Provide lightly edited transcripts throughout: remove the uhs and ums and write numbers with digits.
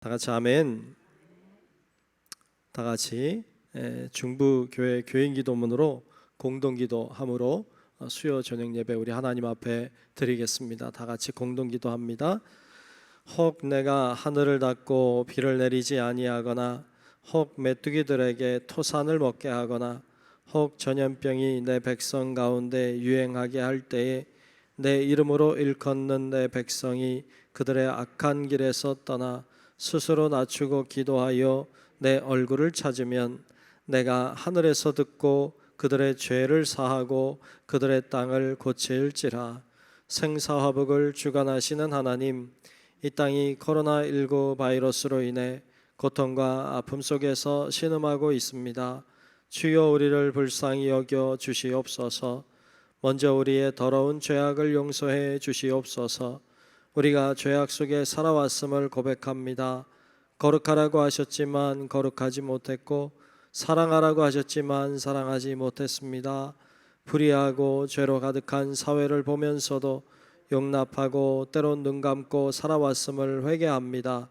다 같이 아멘. 다 같이 중부교회 교인기도문으로 공동기도함으로 수요 저녁 예배 우리 하나님 앞에 드리겠습니다. 다 같이 공동기도합니다. 혹 내가 하늘을 닫고 비를 내리지 아니하거나 혹 메뚜기들에게 토산을 먹게 하거나 혹 전염병이 내 백성 가운데 유행하게 할 때에 내 이름으로 일컫는 내 백성이 그들의 악한 길에서 떠나 스스로 낮추고 기도하여 내 얼굴을 찾으면 내가 하늘에서 듣고 그들의 죄를 사하고 그들의 땅을 고칠지라. 생사화복을 주관하시는 하나님, 이 땅이 코로나19 바이러스로 인해 고통과 아픔 속에서 신음하고 있습니다. 주여 우리를 불쌍히 여겨 주시옵소서. 먼저 우리의 더러운 죄악을 용서해 주시옵소서. 우리가 죄악 속에 살아왔음을 고백합니다. 거룩하라고 하셨지만 거룩하지 못했고 사랑하라고 하셨지만 사랑하지 못했습니다. 불의하고 죄로 가득한 사회를 보면서도 용납하고 때론 눈 감고 살아왔음을 회개합니다.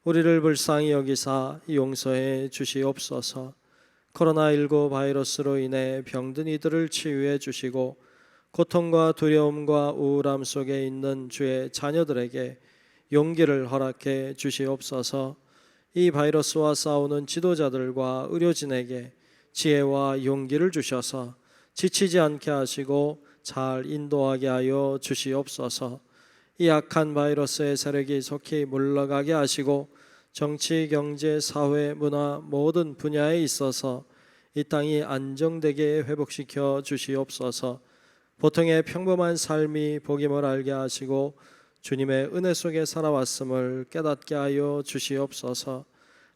우리를 불쌍히 여기사 용서해 주시옵소서. 코로나19 바이러스로 인해 병든 이들을 치유해 주시고 고통과 두려움과 우울함 속에 있는 주의 자녀들에게 용기를 허락해 주시옵소서. 이 바이러스와 싸우는 지도자들과 의료진에게 지혜와 용기를 주셔서 지치지 않게 하시고 잘 인도하게 하여 주시옵소서. 이 악한 바이러스의 세력이 속히 물러가게 하시고 정치, 경제, 사회, 문화 모든 분야에 있어서 이 땅이 안정되게 회복시켜 주시옵소서. 보통의 평범한 삶이 복임을 알게 하시고 주님의 은혜 속에 살아왔음을 깨닫게 하여 주시옵소서.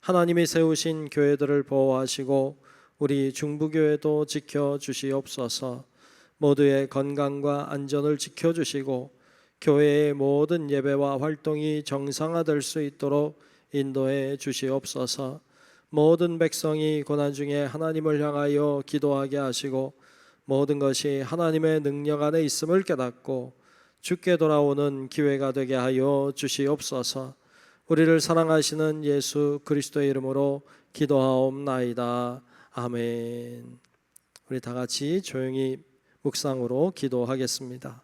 하나님이 세우신 교회들을 보호하시고 우리 중부교회도 지켜주시옵소서. 모두의 건강과 안전을 지켜주시고 교회의 모든 예배와 활동이 정상화될 수 있도록 인도해 주시옵소서. 모든 백성이 고난 중에 하나님을 향하여 기도하게 하시고 모든 것이 하나님의 능력 안에 있음을 깨닫고 주께 돌아오는 기회가 되게 하여 주시옵소서. 우리를 사랑하시는 예수 그리스도의 이름으로 기도하옵나이다. 아멘. 우리 다 같이 조용히 묵상으로 기도하겠습니다.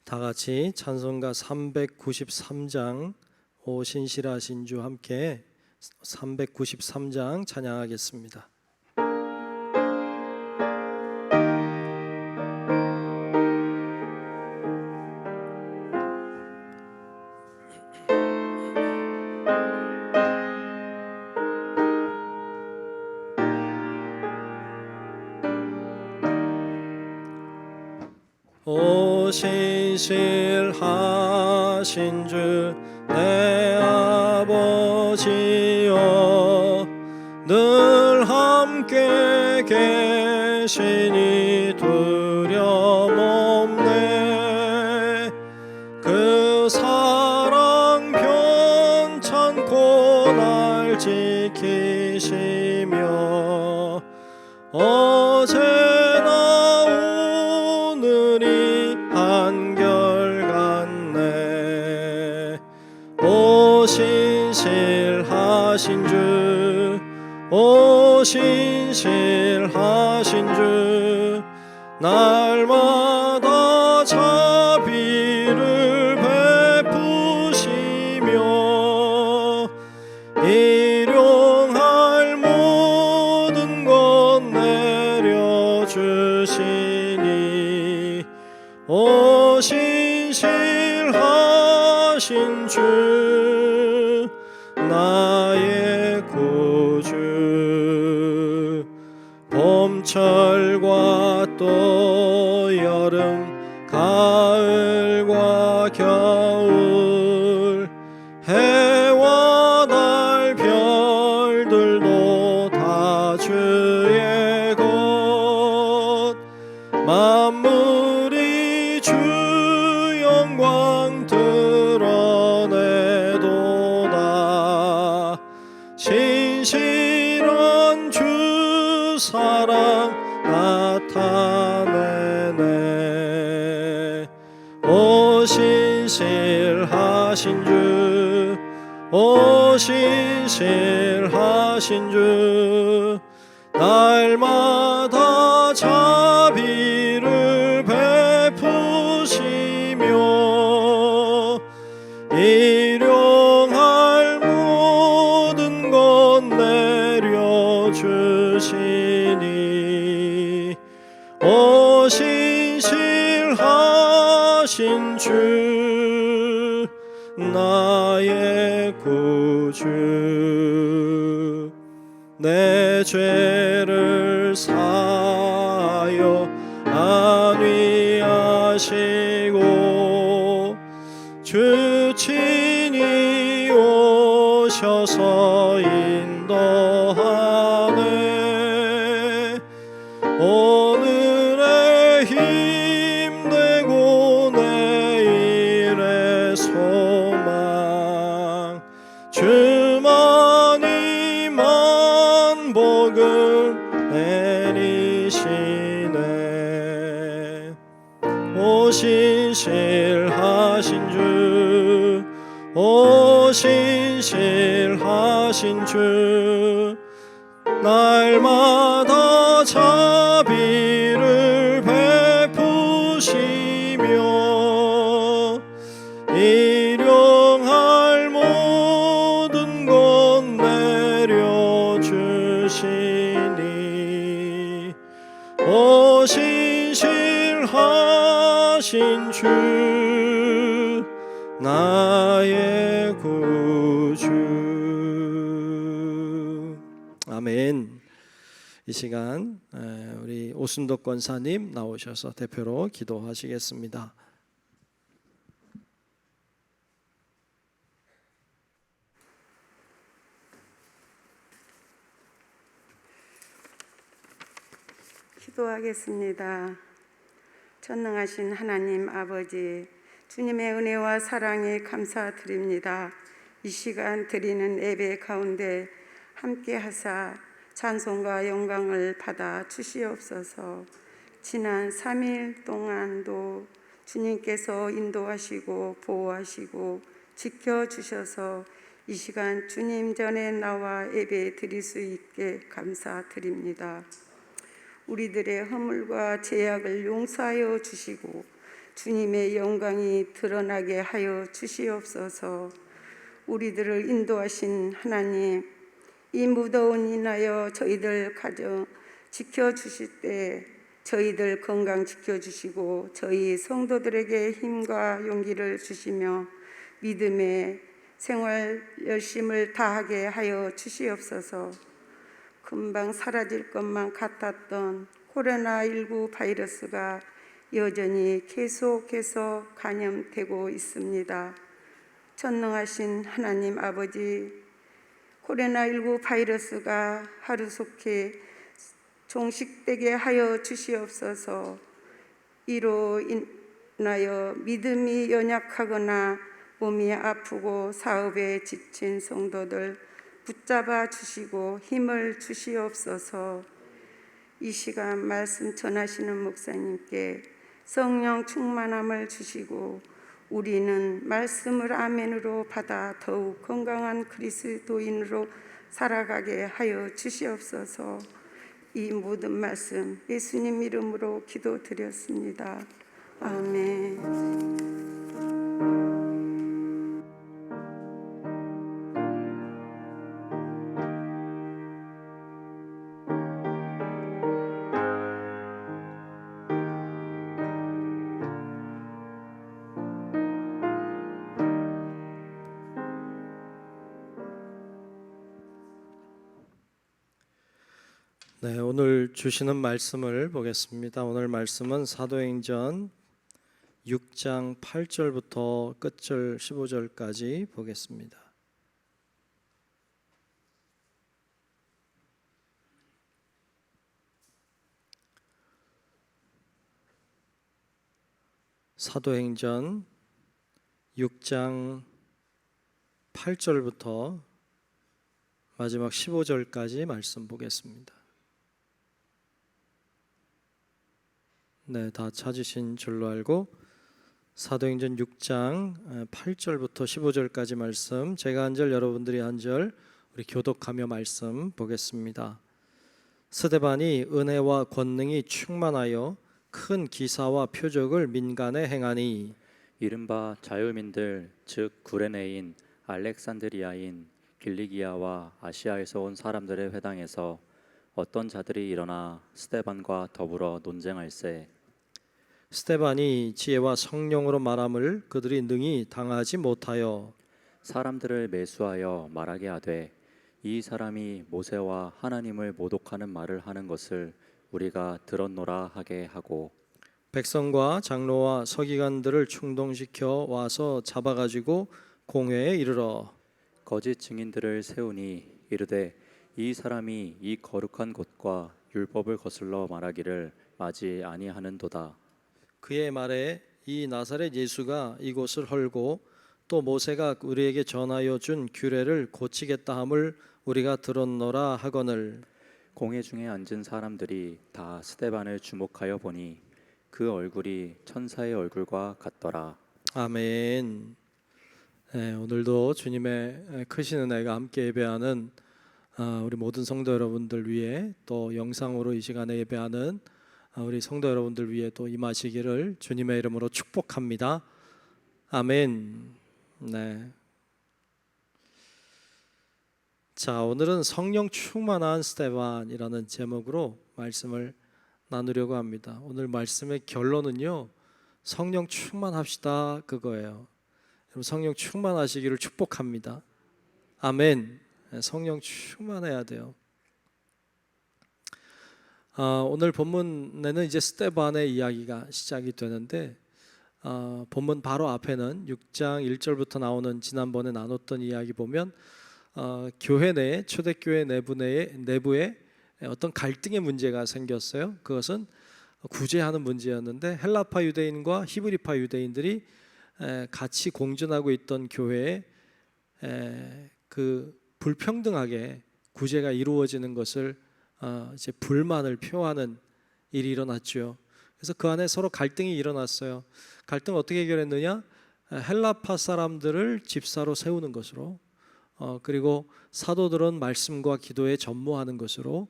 다 같이 찬송가 393장 오 신실하신 주 함께 393장 찬양하겠습니다. 오 신실하신 주 내 아버지여 늘 함께 계시니 두려움 없네. 그 사랑 편찮고 날 지키시며 어제나 오늘이 한결같네. 오 신실하신 주, 오 신실하신 주, 날마다 자비를 베푸시며 일용할 모든 것 내려주시니 오 신실하신 주 나의 구주. 봄철과 또 여름 가을과 겨울 사랑 나타내네. 오 신실하신 주, 오 신실하신 주, 날마다 자비를 베푸시며 일용할 모든 것 내려주시니 오 신실하신 주, 나의 구주. 내 죄를 사하여 안위하시고 주 친히 오셔서 인도하네. 오늘의 힘내고 내일의 소망, 주만이 만복을 내리시네. 오 신실하신 주, 오 신실하신 주, 날마다 자비를 베푸시며 일용할 모든 것 내려주시니 오 신실하신 주, 나의 구주. 아멘. 이 시간 우리 오순덕 권사님 나오셔서 대표로 기도하시겠습니다. 기도하겠습니다. 전능하신 하나님 아버지, 주님의 은혜와 사랑에 감사드립니다. 이 시간 드리는 예배 가운데 함께 하사 찬송과 영광을 받아 주시옵소서. 지난 3일 동안도 주님께서 인도하시고 보호하시고 지켜주셔서 이 시간 주님 전에 나와 예배 드릴 수 있게 감사드립니다. 우리들의 허물과 죄악을 용서하여 주시고 주님의 영광이 드러나게 하여 주시옵소서. 우리들을 인도하신 하나님, 이 무더운 인하여 저희들 가정 지켜주실 때 저희들 건강 지켜주시고 저희 성도들에게 힘과 용기를 주시며 믿음의 생활 열심을 다하게 하여 주시옵소서. 금방 사라질 것만 같았던 코로나19 바이러스가 여전히 계속해서 감염되고 있습니다. 전능하신 하나님 아버지, 코로나19 바이러스가 하루속히 종식되게 하여 주시옵소서. 이로 인하여 믿음이 연약하거나 몸이 아프고 사업에 지친 성도들 붙잡아 주시고 힘을 주시옵소서. 이 시간 말씀 전하시는 목사님께 성령 충만함을 주시고 우리는 말씀을 아멘으로 받아 더욱 건강한 그리스도인으로 살아가게 하여 주시옵소서. 이 모든 말씀 예수님 이름으로 기도드렸습니다. 아멘. 네, 오늘 주시는 말씀을 보겠습니다. 오늘 말씀은 사도행전 6장 8절부터 끝절 15절까지 보겠습니다. 사도행전 6장 8절부터 마지막 15절까지 말씀 보겠습니다. 네, 다 찾으신 줄로 알고 사도행전 6장 8절부터 15절까지 말씀, 제가 한 절 여러분들이 한 절 우리 교독하며 말씀 보겠습니다. 스데반이 은혜와 권능이 충만하여 큰 기사와 표적을 민간에 행하니 이른바 자유민들 즉 구레네인 알렉산드리아인 길리기아와 아시아에서 온 사람들의 회당에서 어떤 자들이 일어나 스데반과 더불어 논쟁할세. 스데반이 지혜와 성령으로 말함을 그들이 능히 당하지 못하여 사람들을 매수하여 말하게 하되 이 사람이 모세와 하나님을 모독하는 말을 하는 것을 우리가 들었노라 하게 하고 백성과 장로와 서기관들을 충동시켜 와서 잡아가지고 공회에 이르러 거짓 증인들을 세우니 이르되 이 사람이 이 거룩한 곳과 율법을 거슬러 말하기를 마지 아니하는도다. 그의 말에 이 나사렛 예수가 이곳을 헐고 또 모세가 우리에게 전하여 준 규례를 고치겠다 함을 우리가 들었노라 하거늘 공회 중에 앉은 사람들이 다 스데반을 주목하여 보니 그 얼굴이 천사의 얼굴과 같더라. 아멘. 네, 오늘도 주님의 크신 은혜가 함께 예배하는 우리 모든 성도 여러분들 위해 또 영상으로 이 시간에 예배하는 우리 성도 여러분들 위해 또 임하시기를 주님의 이름으로 축복합니다. 아멘. 네. 자, 오늘은 성령 충만한 스데반이라는 제목으로 말씀을 나누려고 합니다. 오늘 말씀의 결론은요, 성령 충만합시다 그거예요. 여러분 성령 충만하시기를 축복합니다. 아멘. 성령 충만해야 돼요. 오늘 본문에는 이제 스데반의 이야기가 시작이 되는데 본문 바로 앞에는 6장 1절부터 나오는 지난번에 나눴던 이야기 보면 교회 내에 초대교회 내부에 어떤 갈등의 문제가 생겼어요. 그것은 구제하는 문제였는데 헬라파 유대인과 히브리파 유대인들이 같이 공존하고 있던 교회에 그 불평등하게 구제가 이루어지는 것을 이제 불만을 표하는 일이 일어났죠. 그래서 그 안에 서로 갈등이 일어났어요. 갈등 어떻게 해결했느냐? 헬라파 사람들을 집사로 세우는 것으로 그리고 사도들은 말씀과 기도에 전무하는 것으로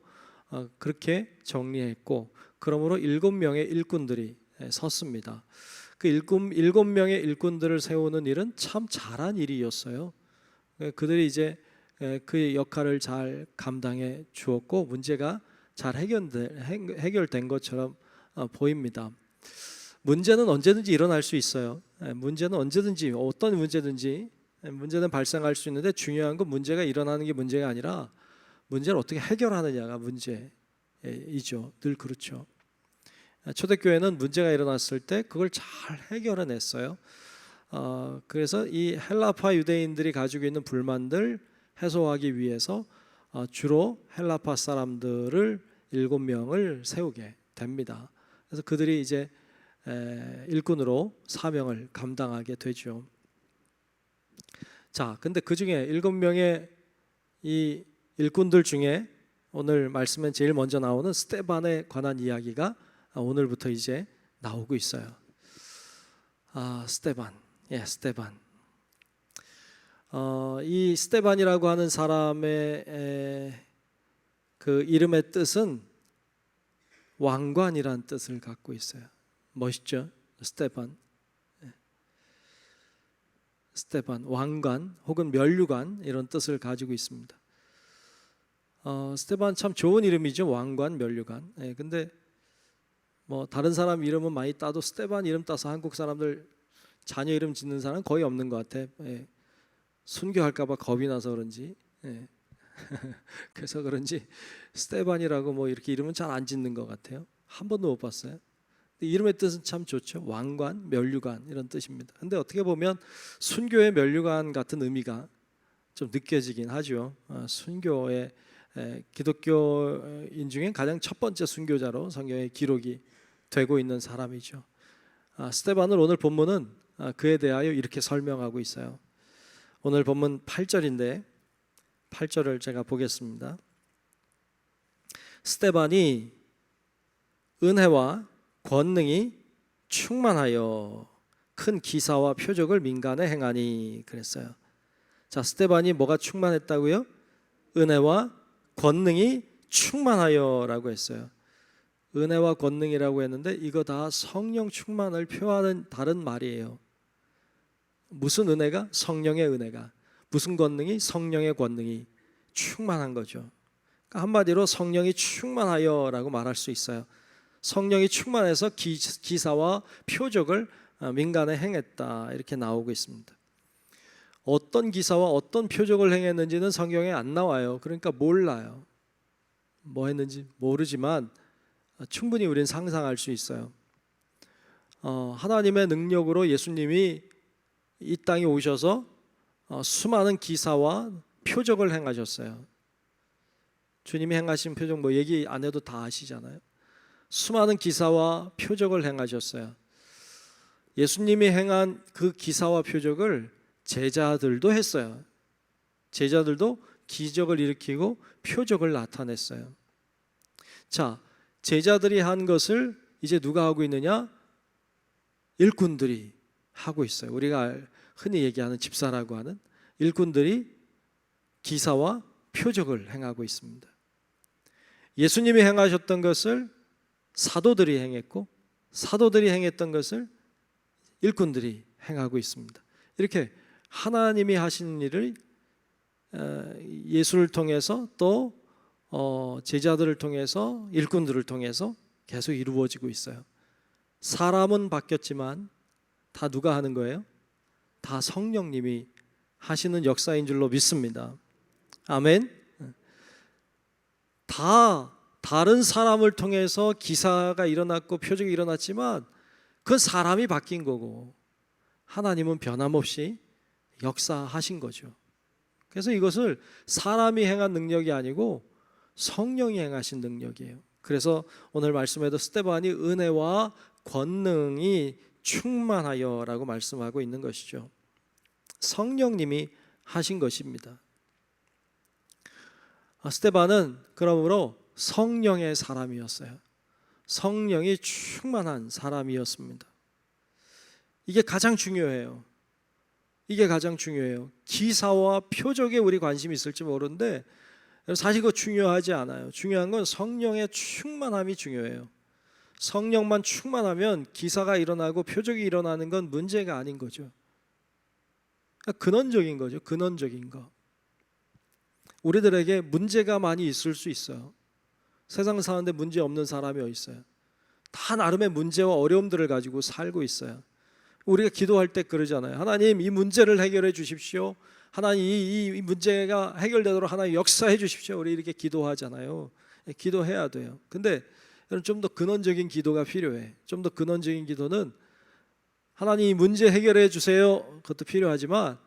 그렇게 정리했고 그러므로 7명의 일꾼들이 섰습니다. 그 7명의 일꾼들을 세우는 일은 참 잘한 일이었어요. 그들이 이제 그 역할을 잘 감당해 주었고 문제가 잘 해결된 것처럼 보입니다. 문제는 언제든지 일어날 수 있어요. 문제는 언제든지 어떤 문제는 발생할 수 있는데 중요한 건 문제가 일어나는 게 문제가 아니라 문제를 어떻게 해결하느냐가 문제이죠. 늘 그렇죠. 초대교회는 문제가 일어났을 때 그걸 잘 해결해냈어요. 그래서 이 헬라파 유대인들이 가지고 있는 불만들 해소하기 위해서 주로 헬라파 사람들을 7명을 세우게 됩니다. 그래서 그들이 이제 일꾼으로 사명을 감당하게 되죠. 자, 근데 그 중에 7명의 이 일꾼들 중에 오늘 말씀에 제일 먼저 나오는 스데반에 관한 이야기가 오늘부터 이제 나오고 있어요. 스데반. 스데반. 이 스데반이라고 하는 사람의 그 이름의 뜻은 왕관이란 뜻을 갖고 있어요. 멋있죠? 스데반. 스데반, 왕관 혹은 면류관 이런 뜻을 가지고 있습니다. 스데반 참 좋은 이름이죠. 왕관, 면류관. 근데 뭐 다른 사람 이름은 많이 따도 스데반 이름 따서 한국 사람들 자녀 이름 짓는 사람은 거의 없는 것 같아. 순교할까봐 겁이 나서 그런지 그래서 그런지 스데반이라고 뭐 이렇게 이름은 잘 안 짓는 것 같아요. 한 번도 못 봤어요. 이름의 뜻은 참 좋죠. 왕관, 면류관 이런 뜻입니다. 근데 어떻게 보면 순교의 면류관 같은 의미가 좀 느껴지긴 하죠. 순교의 기독교인 중에 가장 첫 번째 순교자로 성경에 기록이 되고 있는 사람이죠. 스데반을 오늘 본문은 그에 대하여 이렇게 설명하고 있어요. 오늘 본문 8절인데 8절을 제가 보겠습니다. 스데반이 은혜와 권능이 충만하여 큰 기사와 표적을 민간에 행하니 그랬어요. 자, 스데반이 뭐가 충만했다고요? 은혜와 권능이 충만하여라고 했어요. 은혜와 권능이라고 했는데 이거 다 성령 충만을 표하는 다른 말이에요. 무슨 은혜가? 성령의 은혜가. 무슨 권능이? 성령의 권능이 충만한 거죠. 그러니까 한마디로 성령이 충만하여라고 말할 수 있어요. 성령이 충만해서 기사와 표적을 민간에 행했다 이렇게 나오고 있습니다. 어떤 기사와 어떤 표적을 행했는지는 성경에 안 나와요. 그러니까 몰라요. 뭐 했는지 모르지만 충분히 우리는 상상할 수 있어요. 하나님의 능력으로 예수님이 이 땅에 오셔서 수많은 기사와 표적을 행하셨어요. 주님이 행하신 표적 뭐 얘기 안 해도 다 아시잖아요. 수많은 기사와 표적을 행하셨어요. 예수님이 행한 그 기사와 표적을 제자들도 했어요. 제자들도 기적을 일으키고 표적을 나타냈어요. 자, 제자들이 한 것을 이제 누가 하고 있느냐? 일꾼들이 하고 있어요. 우리가 흔히 얘기하는 집사라고 하는 일꾼들이 기사와 표적을 행하고 있습니다. 예수님이 행하셨던 것을 사도들이 행했고 사도들이 행했던 것을 일꾼들이 행하고 있습니다. 이렇게 하나님이 하신 일을 예수를 통해서 또 제자들을 통해서 일꾼들을 통해서 계속 이루어지고 있어요. 사람은 바뀌었지만 다 누가 하는 거예요? 다 성령님이 하시는 역사인 줄로 믿습니다. 아멘. 다 다른 사람을 통해서 기사가 일어났고 표적이 일어났지만 그 사람이 바뀐 거고 하나님은 변함없이 역사하신 거죠. 그래서 이것을 사람이 행한 능력이 아니고 성령이 행하신 능력이에요. 그래서 오늘 말씀에도 스데반이 은혜와 권능이 충만하여라고 말씀하고 있는 것이죠. 성령님이 하신 것입니다. 스데반은 그러므로 성령의 사람이었어요. 성령이 충만한 사람이었습니다. 이게 가장 중요해요. 이게 가장 중요해요. 기사와 표적에 우리 관심이 있을지 모르는데 사실 그거 중요하지 않아요. 중요한 건 성령의 충만함이 중요해요. 성령만 충만하면 기사가 일어나고 표적이 일어나는 건 문제가 아닌 거죠. 근원적인 거죠. 근원적인 거. 우리들에게 문제가 많이 있을 수 있어요. 세상 사는데 문제 없는 사람이 어디 있어요? 다 나름의 문제와 어려움들을 가지고 살고 있어요. 우리가 기도할 때 그러잖아요. 하나님 이 문제를 해결해 주십시오. 하나님 이 문제가 해결되도록 하나님 역사해 주십시오. 우리 이렇게 기도하잖아요. 기도해야 돼요. 근데 좀 더 근원적인 기도가 필요해. 좀 더 근원적인 기도는 하나님 이 문제 해결해 주세요. 그것도 필요하지만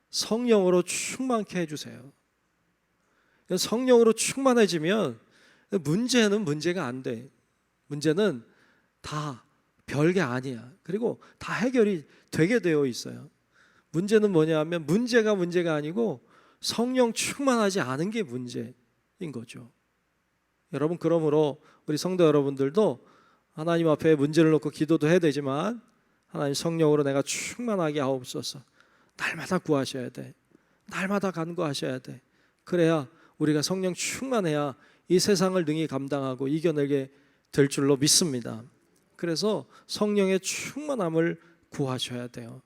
성령으로 충만케 해주세요. 성령으로 충만해지면 문제는 문제가 안 돼. 문제는 다 별게 아니야. 그리고 다 해결이 되게 되어 있어요. 문제는 뭐냐면 문제가 아니고 성령 충만하지 않은 게 문제인 거죠. 여러분 그러므로 우리 성도 여러분들도 하나님 앞에 문제를 놓고 기도도 해야 되지만 하나님 성령으로 내가 충만하게 하옵소서. 날마다 구하셔야 돼. 날마다 간구하셔야 돼. 그래야 우리가 성령 충만해야 이 세상을 능히 감당하고 이겨내게 될 줄로 믿습니다. 그래서 성령의 충만함을 구하셔야 돼요.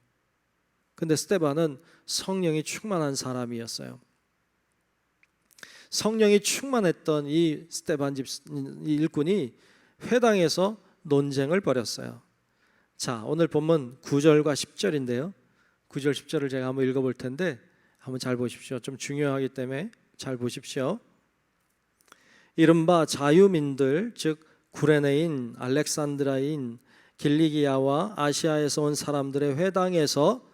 근데 스데반은 성령이 충만한 사람이었어요. 성령이 충만했던 이 스데반 이 일꾼이 회당에서 논쟁을 벌였어요. 자, 오늘 본문 9절과 10절인데요. 9절 10절을 제가 한번 읽어볼 텐데 한번 잘 보십시오. 좀 중요하기 때문에 잘 보십시오. 이른바 자유민들 즉 구레네인, 알렉산드라인, 길리기아와 아시아에서 온 사람들의 회당에서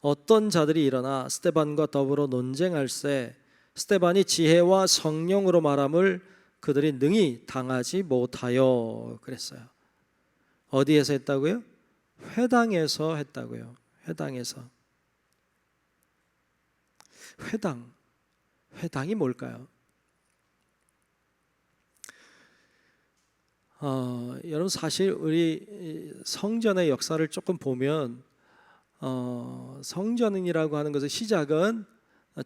어떤 자들이 일어나 스데반과 더불어 논쟁할세 스데반이 지혜와 성령으로 말함을 그들이 능히 당하지 못하여 그랬어요. 어디에서 했다고요? 회당에서 했다고요. 회당에서. 회당이 뭘까요? 여러분 사실 우리 성전의 역사를 조금 보면 성전이라고 하는 것의 시작은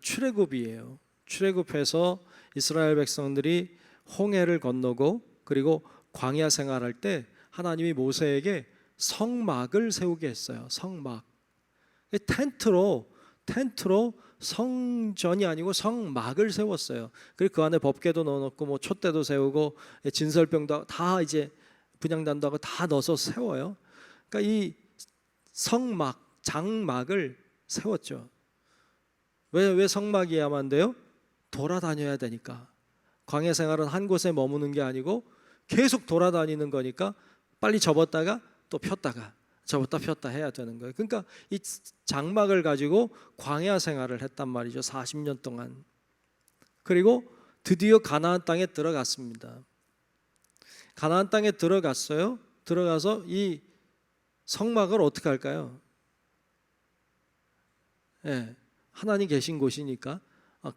출애굽이에요. 출애굽해서 이스라엘 백성들이 홍해를 건너고 그리고 광야 생활할 때 하나님이 모세에게 성막을 세우게 했어요. 성막. 텐트로 성전이 아니고 성막을 세웠어요. 그리고 그 안에 법궤도 넣어놓고 뭐 촛대도 세우고 진설병도 다 이제 분향단도 하고 다 넣어서 세워요. 그러니까 이 성막, 장막을 세웠죠. 왜 성막이야만 돼요? 돌아다녀야 되니까. 광야 생활은 한 곳에 머무는 게 아니고 계속 돌아다니는 거니까 빨리 접었다가 또 폈다가 접었다 폈다 해야 되는 거예요. 그러니까 이 장막을 가지고 광야 생활을 했단 말이죠. 40년 동안. 그리고 드디어 가나안 땅에 들어갔습니다. 가나안 땅에 들어갔어요. 들어가서 이 성막을 어떻게 할까요? 예, 하나님 계신 곳이니까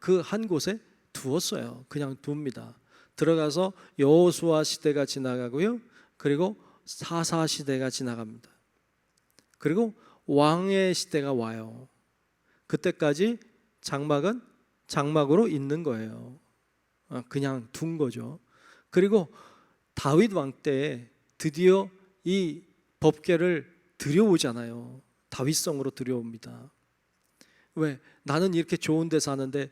그 한 곳에 두었어요. 그냥 둡니다. 들어가서 여호수아 시대가 지나가고요. 그리고 사사 시대가 지나갑니다. 그리고 왕의 시대가 와요. 그때까지 장막은 장막으로 있는 거예요. 그냥 둔 거죠. 그리고 다윗 왕 때 드디어 이 법궤를 들여오잖아요. 다윗성으로 들여옵니다. 왜? 나는 이렇게 좋은 데 사는데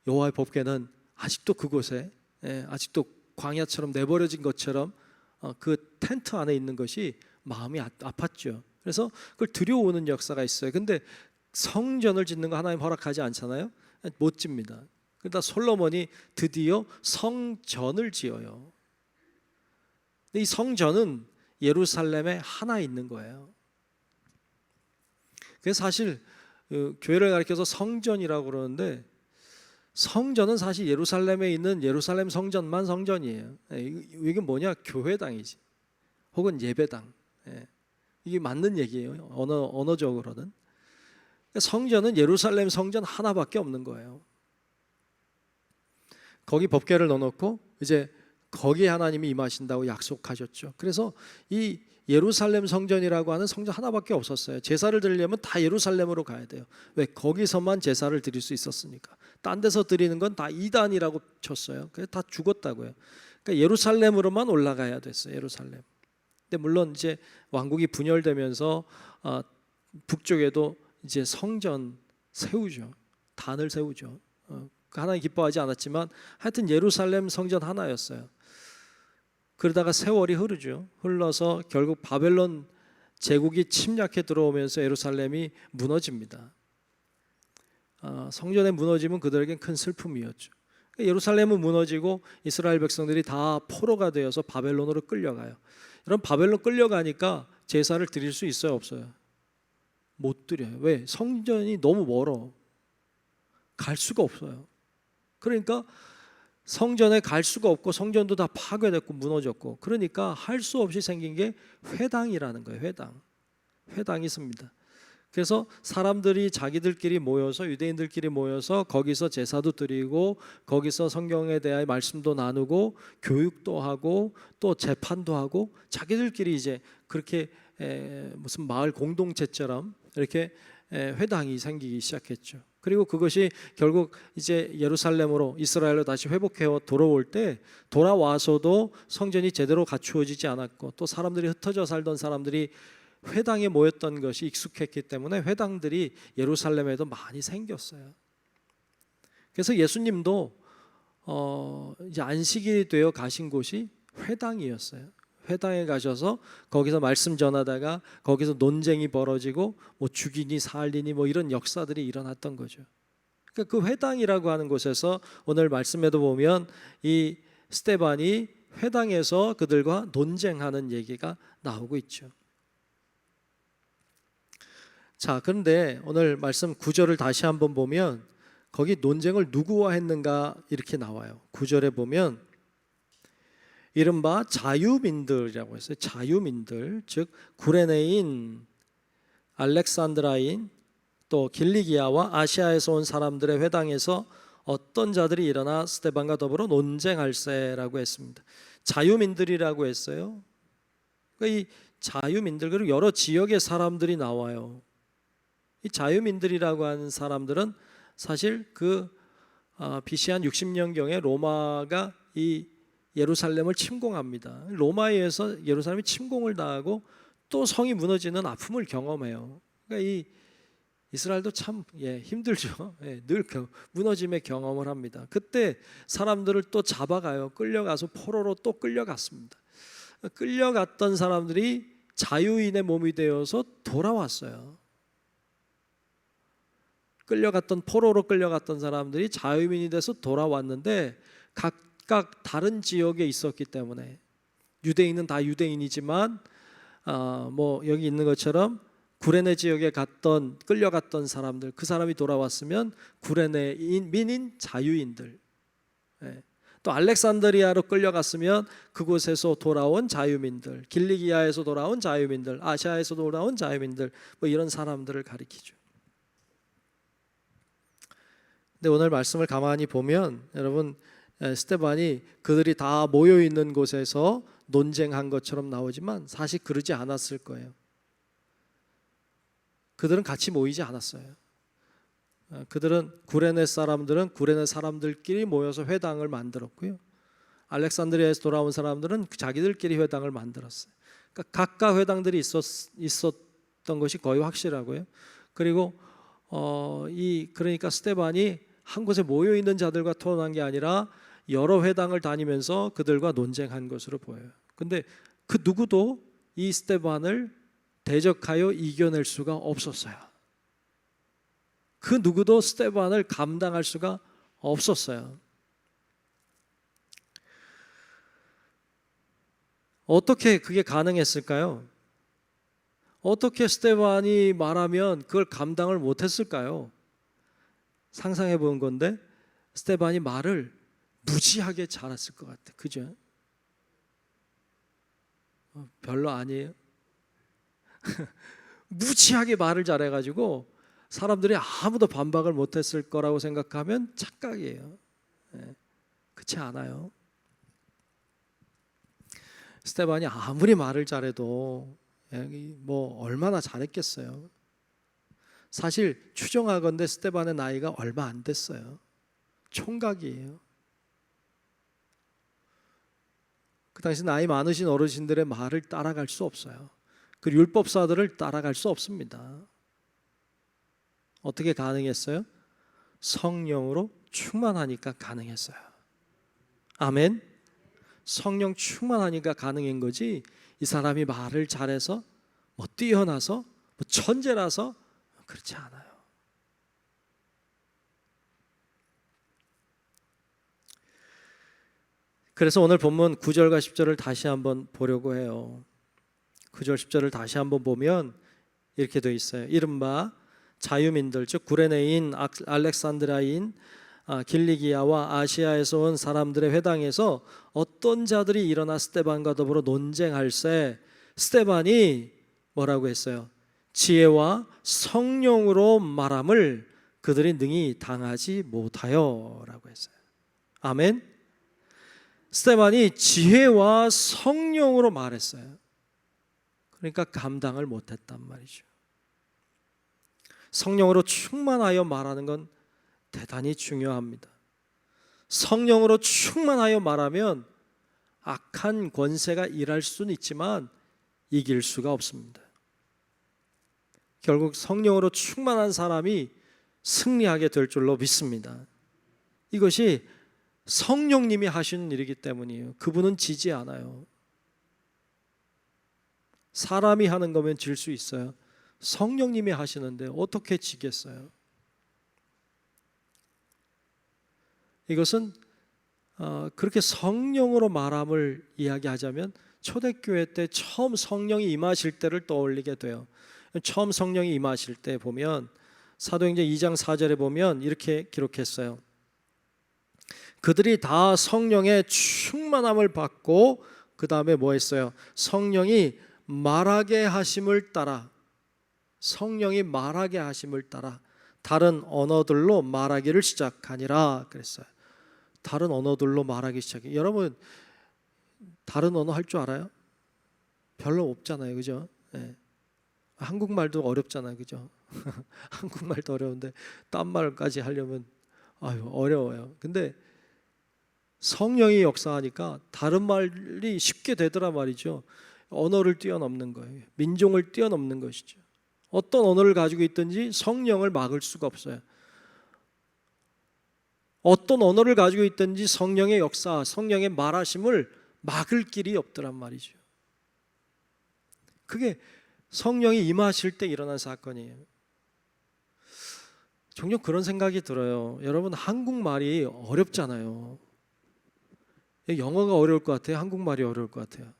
여호와의 법궤는 아직도 그곳에 아직도 광야처럼 내버려진 것처럼 그 텐트 안에 있는 것이 마음이 아팠죠. 그래서 그걸 들여오는 역사가 있어요. 근데 성전을 짓는 거 하나님 허락하지 않잖아요. 못 집니다. 그러다 솔로몬이 드디어 성전을 지어요. 근데 이 성전은 예루살렘에 하나 있는 거예요. 그래서 사실 교회를 가리켜서 성전이라고 그러는데 성전은 사실 예루살렘에 있는 예루살렘 성전만 성전이에요. 이게 뭐냐? 교회당이지. 혹은 예배당. 이게 맞는 얘기예요. 언어적으로는. 성전은 예루살렘 성전 하나밖에 없는 거예요. 거기 법궤를 넣어놓고 이제 거기에 하나님이 임하신다고 약속하셨죠. 그래서 이 예루살렘 성전이라고 하는 성전 하나밖에 없었어요. 제사를 드리려면 다 예루살렘으로 가야 돼요. 왜? 거기서만 제사를 드릴 수 있었으니까. 딴 데서 드리는 건 다 이단이라고 쳤어요. 그래서 다 죽었다고요. 그러니까 예루살렘으로만 올라가야 됐어요. 예루살렘. 근데 물론 이제 왕국이 분열되면서 북쪽에도 이제 성전 세우죠. 단을 세우죠. 하나님 기뻐하지 않았지만 하여튼 예루살렘 성전 하나였어요. 그러다가 세월이 흐르죠. 흘러서 결국 바벨론 제국이 침략해 들어오면서 예루살렘이 무너집니다. 성전의 무너짐은 그들에겐 큰 슬픔이었죠. 예루살렘은 무너지고 이스라엘 백성들이 다 포로가 되어서 바벨론으로 끌려가요. 여러분, 바벨론 끌려가니까 제사를 드릴 수 있어요, 없어요? 못 드려요. 왜? 성전이 너무 멀어. 갈 수가 없어요. 그러니까 성전에 갈 수가 없고 성전도 다 파괴됐고 무너졌고, 그러니까 할 수 없이 생긴 게 회당이라는 거예요. 회당이 있습니다. 그래서 사람들이 자기들끼리 모여서, 유대인들끼리 모여서 거기서 제사도 드리고 거기서 성경에 대한 말씀도 나누고 교육도 하고 또 재판도 하고 자기들끼리 이제 그렇게 무슨 마을 공동체처럼 이렇게 회당이 생기기 시작했죠. 그리고 그것이 결국 이제 예루살렘으로, 이스라엘로 다시 회복해 돌아올 때, 돌아와서도 성전이 제대로 갖추어지지 않았고 또 사람들이 흩어져 살던 사람들이 회당에 모였던 것이 익숙했기 때문에 회당들이 예루살렘에도 많이 생겼어요. 그래서 예수님도 이제 안식일이 되어 가신 곳이 회당이었어요. 회당에 가셔서 거기서 말씀 전하다가 거기서 논쟁이 벌어지고 뭐 죽이니 살리니 뭐 이런 역사들이 일어났던 거죠. 그러니까 그 회당이라고 하는 곳에서 오늘 말씀에도 보면 이 스데반이 회당에서 그들과 논쟁하는 얘기가 나오고 있죠. 자, 그런데 오늘 말씀 9절을 다시 한번 보면 거기 논쟁을 누구와 했는가 이렇게 나와요. 9절에 보면 이른바 자유민들이라고 했어요. 자유민들, 즉 구레네인, 알렉산드라인, 또 길리기아와 아시아에서 온 사람들의 회당에서 어떤 자들이 일어나 스데반과 더불어 논쟁할세라고 했습니다. 자유민들이라고 했어요. 그러니까 이 자유민들, 그리고 여러 지역의 사람들이 나와요. 이 자유민들이라고 하는 사람들은 사실 BC 한 60년경에 로마가 이 예루살렘을 침공합니다. 로마에 의해서 예루살렘이 침공을 당하고 또 성이 무너지는 아픔을 경험해요. 그러니까 이 이스라엘도 참 힘들죠. 늘 무너짐의 경험을 합니다. 그때 사람들을 또 잡아가요. 끌려가서 포로로 또 끌려갔습니다. 끌려갔던 사람들이 자유인의 몸이 되어서 돌아왔어요. 포로로 끌려갔던 사람들이 자유인이 돼서 돌아왔는데 각각 다른 지역에 있었기 때문에 유대인은 다 유대인이지만 여기 있는 것처럼 구레네 지역에 끌려갔던 사람들, 그 사람이 돌아왔으면 구레네민인 자유인들, 또 알렉산드리아로 끌려갔으면 그곳에서 돌아온 자유민들, 길리기아에서 돌아온 자유민들, 아시아에서 돌아온 자유민들, 이런 사람들을 가리키죠. 근데 오늘 말씀을 가만히 보면 여러분, 스데반이 그들이 다 모여 있는 곳에서 논쟁한 것처럼 나오지만 사실 그러지 않았을 거예요. 그들은 같이 모이지 않았어요. 구레네 사람들끼리 모여서 회당을 만들었고요. 알렉산드리아에서 돌아온 사람들은 자기들끼리 회당을 만들었어요. 그러니까 각각 회당들이 있었던 것이 거의 확실하고요. 그리고 그러니까 스데반이 한 곳에 모여 있는 자들과 토론한 게 아니라 여러 회당을 다니면서 그들과 논쟁한 것으로 보여요. 근데 그 누구도 이 스데반을 대적하여 이겨낼 수가 없었어요. 그 누구도 스데반을 감당할 수가 없었어요. 어떻게 그게 가능했을까요? 어떻게 스데반이 말하면 그걸 감당을 못했을까요? 상상해 본 건데 스데반이 말을 무지하게 잘했을 것 같아. 그죠? 별로 아니에요? 무지하게 말을 잘해가지고 사람들이 아무도 반박을 못했을 거라고 생각하면 착각이에요. 그렇지 않아요. 스데반이 아무리 말을 잘해도 얼마나 잘했겠어요. 사실 추정하건대 스데반의 나이가 얼마 안 됐어요. 총각이에요. 그 당시 나이 많으신 어르신들의 말을 따라갈 수 없어요. 그 율법사들을 따라갈 수 없습니다. 어떻게 가능했어요? 성령으로 충만하니까 가능했어요. 아멘. 성령 충만하니까 가능한 거지, 이 사람이 말을 잘해서 뛰어나서 천재라서 그렇지 않아요. 그래서 오늘 본문 9절과 10절을 다시 한번 보려고 해요. 9절 10절을 다시 한번 보면 이렇게 되어 있어요. 이른바 자유민들, 즉 구레네인, 알렉산드라인, 길리기아와 아시아에서 온 사람들의 회당에서 어떤 자들이 일어나 스데반과 더불어 논쟁할세 스데반이 뭐라고 했어요? 지혜와 성령으로 말함을 그들이 능히 당하지 못하여 라고 했어요. 아멘. 스데반이 지혜와 성령으로 말했어요. 그러니까 감당을 못했단 말이죠. 성령으로 충만하여 말하는 건 대단히 중요합니다. 성령으로 충만하여 말하면 악한 권세가 일할 수는 있지만 이길 수가 없습니다. 결국 성령으로 충만한 사람이 승리하게 될 줄로 믿습니다. 이것이 성령님이 하시는 일이기 때문이에요. 그분은 지지 않아요. 사람이 하는 거면 질 수 있어요. 성령님이 하시는데 어떻게 지겠어요? 이것은 그렇게 성령으로 말함을 이야기하자면 초대교회 때 처음 성령이 임하실 때를 떠올리게 돼요. 처음 성령이 임하실 때 보면 사도행전 2장 4절에 보면 이렇게 기록했어요. 그들이 다 성령의 충만함을 받고 그 다음에 뭐 했어요? 성령이 말하게 하심을 따라, 성령이 말하게 하심을 따라 다른 언어들로 말하기를 시작하니라 그랬어요. 다른 언어들로 말하기 시작해요. 여러분, 다른 언어 할 줄 알아요? 별로 없잖아요, 그죠? 예. 한국말도 어렵잖아요, 그죠? 한국말도 어려운데 딴 말까지 하려면 아유 어려워요. 근데 성령이 역사하니까 다른 말이 쉽게 되더라 말이죠. 언어를 뛰어넘는 거예요. 민족을 뛰어넘는 것이죠. 어떤 언어를 가지고 있든지 성령을 막을 수가 없어요. 어떤 언어를 가지고 있든지 성령의 역사, 성령의 말하심을 막을 길이 없더란 말이죠. 그게 성령이 임하실 때 일어난 사건이에요. 종종 그런 생각이 들어요. 여러분, 한국말이 어렵잖아요. 영어가 어려울 것 같아요? 한국말이 어려울 것 같아요?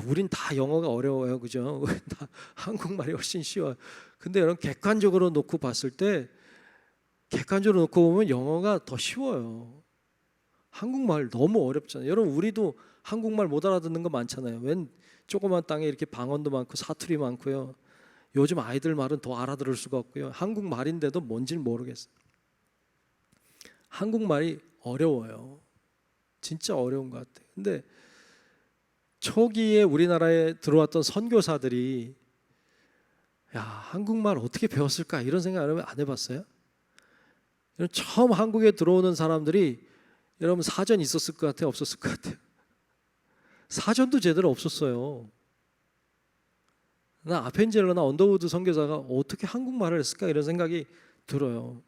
우린 다 영어가 어려워요, 그죠? 우린 다 한국말이 훨씬 쉬워요. 근데 여러분, 객관적으로 놓고 봤을 때, 객관적으로 놓고 보면 영어가 더 쉬워요. 한국말 너무 어렵잖아요. 여러분, 우리도 한국말 못 알아듣는 거 많잖아요. 웬 조그만 땅에 이렇게 방언도 많고 사투리 많고요. 요즘 아이들 말은 더 알아들을 수가 없고요. 한국말인데도 뭔지는 모르겠어요. 한국말이 어려워요. 진짜 어려운 것 같아요. 근데 초기에 우리나라에 들어왔던 선교사들이 야, 한국말 어떻게 배웠을까 이런 생각 여러분 안 해봤어요? 여러분, 처음 한국에 들어오는 사람들이 여러분 사전 있었을 것 같아요? 없었을 것 같아요? 사전도 제대로 없었어요. 나 아펜젤러나 언더우드 선교사가 어떻게 한국말을 했을까 이런 생각이 들어요.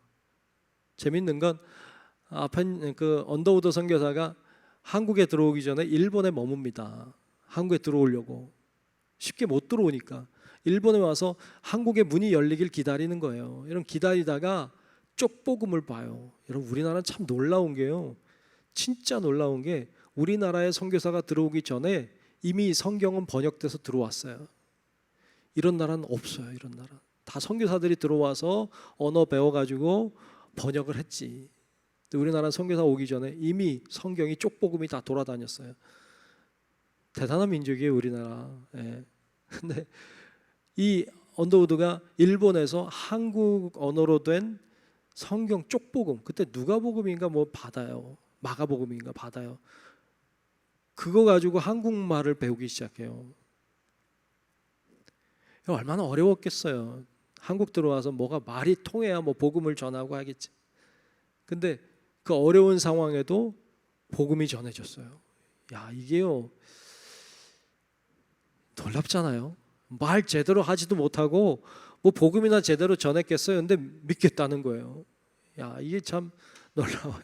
재밌는 건 언더우드 선교사가 한국에 들어오기 전에 일본에 머뭅니다. 한국에 들어오려고 쉽게 못 들어오니까 일본에 와서 한국의 문이 열리길 기다리는 거예요. 여러분, 기다리다가 쪽복음을 봐요. 여러분, 우리나라는 참 놀라운 게요. 진짜 놀라운 게 우리나라에 선교사가 들어오기 전에 이미 성경은 번역돼서 들어왔어요. 이런 나라는 없어요. 이런 나라 다 선교사들이 들어와서 언어 배워가지고 번역을 했지. 우리나라 선교사 오기 전에 이미 성경이 쪽복음이 다 돌아다녔어요. 대단한 민족이에요, 우리나라. 예. 근데 이 언더우드가 일본에서 한국 언어로 된 성경 쪽복음, 그때 누가복음인가 뭐 받아요. 마가복음인가 받아요. 그거 가지고 한국말을 배우기 시작해요. 얼마나 어려웠겠어요. 한국 들어와서 뭐가 말이 통해야 뭐 복음을 전하고 하겠지. 근데 그 어려운 상황에도 복음이 전해졌어요. 야, 이게요 놀랍잖아요. 말 제대로 하지도 못하고 뭐 복음이나 제대로 전했겠어요. 근데 믿겠다는 거예요. 야, 이게 참 놀라워요.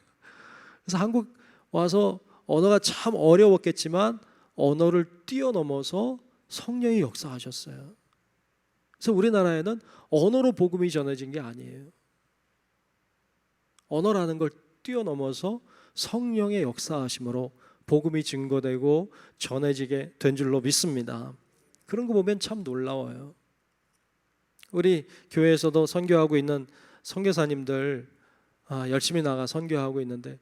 그래서 한국 와서 언어가 참 어려웠겠지만 언어를 뛰어넘어서 성령이 역사하셨어요. 그래서 우리나라에는 언어로 복음이 전해진 게 아니에요. 언어라는 걸 뛰어넘어서 성령의 역사하심으로 복음이 증거되고 전해지게 된 줄로 믿습니다. 그런 거 보면 참 놀라워요. 우리 교회에서도 선교하고 있는 선교사님들 열심히 나가 선교하고 있는데